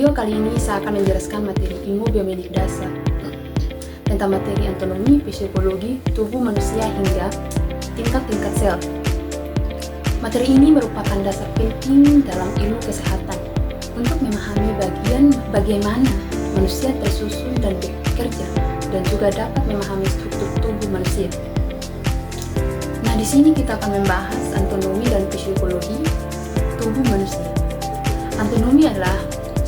video kali ini saya akan menjelaskan materi ilmu biomedik dasar tentang materi anatomi, fisiologi, tubuh manusia hingga tingkat-tingkat sel. Materi ini merupakan dasar penting dalam ilmu kesehatan untuk memahami bagaimana manusia tersusun dan bekerja, dan juga dapat memahami struktur tubuh manusia. Nah, di sini kita akan membahas anatomi dan fisiologi tubuh manusia. Anatomi adalah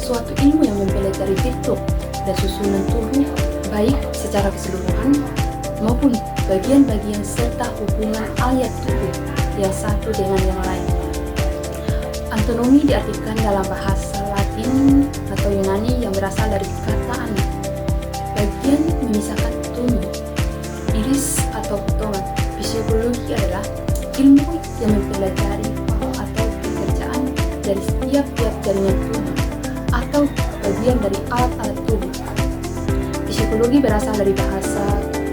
suatu ilmu yang mempelajari bentuk dan susunan tubuh, baik secara keseluruhan maupun bagian-bagian serta hubungan alat tubuh yang satu dengan yang lain. Anatomi diartikan dalam bahasa Latin atau Yunani yang berasal dari kata ana, bagian memisahkan tumi, iris atau potongan. Fisiologi adalah ilmu yang mempelajari pola atau pekerjaan dari setiap jaringan tubuh atau bagian dari alat-alat tubuh. Fisiologi berasal dari bahasa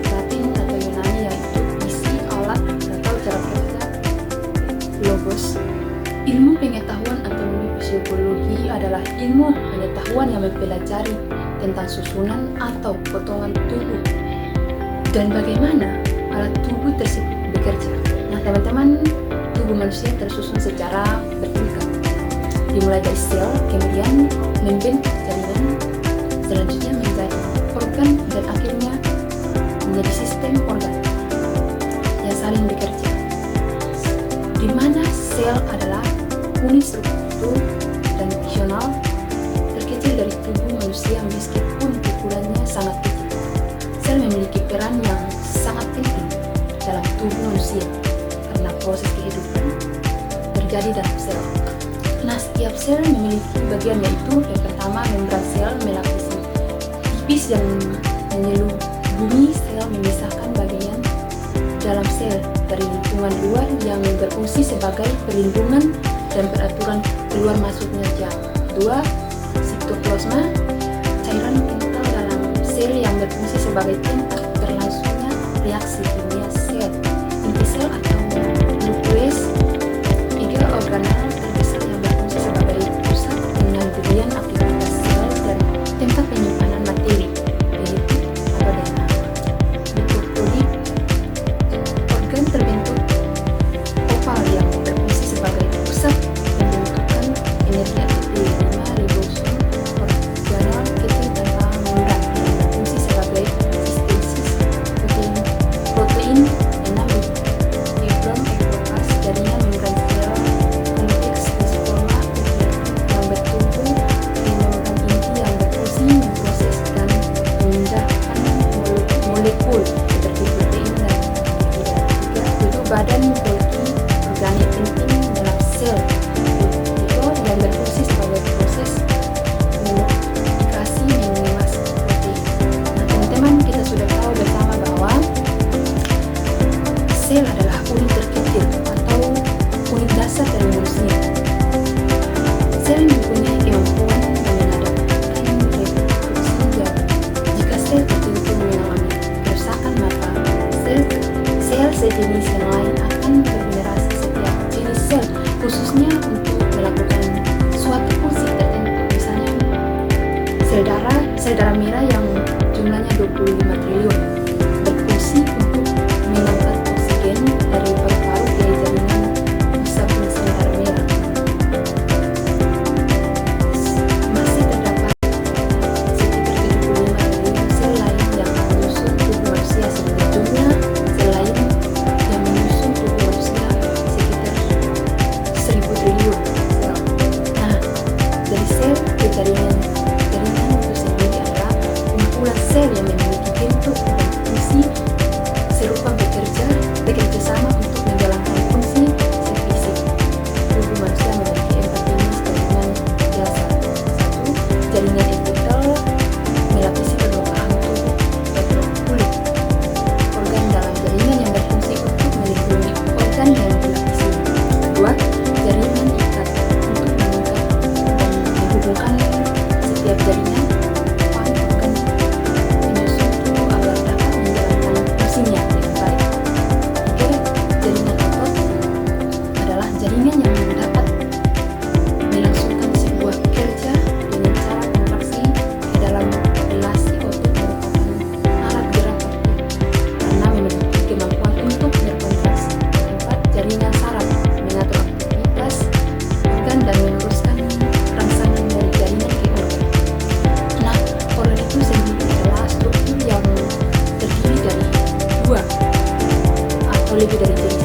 Latin atau Yunani yaitu isi, alat, atau cara kerja, logos. Ilmu pengetahuan anatomi fisiologi adalah ilmu pengetahuan yang mempelajari tentang susunan atau potongan tubuh dan bagaimana alat tubuh tersebut bekerja. Nah teman-teman, tubuh manusia tersusun secara bertingkat, dimulai dari sel, kemudian membentuk jaringan, selanjutnya menjadi organ, dan akhirnya menjadi sistem organ yang saling bekerja, di mana sel adalah unit struktur dan fungsional terkecil dari tubuh manusia meskipun ukurannya sangat kecil. Sel memiliki peran yang sangat penting dalam tubuh manusia karena proses kehidupan terjadi dalam sel. Nah, setiap sel memiliki bagian, yaitu yang pertama membran sel melapisi tipis dan menyelubungi sel, memisahkan bagian dalam sel dari lingkungan luar yang berfungsi sebagai perlindungan dan peraturan keluar masuknya jam. 2. Sitoplasma, cairan kental dalam sel yang berfungsi sebagai tempat berlangsungnya reaksi kimia sel. Inti sel atau nukleus. 3. Organel terbesar yang berfungsi sebagai pusat pengendalian aktivitas sel dan tempat penyimpanan materi, yaitu apa DNA. Mitokondria, organ terbentuk oval yang berfungsi sebagai pusat pembentukan energi aktif. 5. Ribosom, organel kecil tanpa membran yang berfungsi sebagai sintesis protein. 6. Fibrom ektopas, jaringan membran sel kompleks sperma yang bertumbuh di membran inti yang berfungsi memproses dan memindahkan molekul seperti protein dan peptida. 3. Bentuk badan Golgi, organik penting dalam sel yang berfungsi sebagai proses modifikasi mengemas protein. Nah teman-teman, kita sudah tahu bersama bahwa sel adalah unit terkecil atau unit dasar dari manusia. Sel mempunyai kemampuan mengadaptasi reproduksi jadi jika sel tertentu mengalami kerusakan, maka sel sejenis yang lain akan bergenerasi. Setiap jenis sel khususnya untuk melakukan suatu fungsi tertentu. Misalnya sel darah merah yang jumlahnya 25 triliun berfungsi untuk mengangkat oksigen dari paru-paru ke jaringan pusat sel darah merah. Masih terdapat sekitar 75 triliun sel lain yang menyusun tubuh manusia, sehingga jumlah sel lain yang lebih dari diri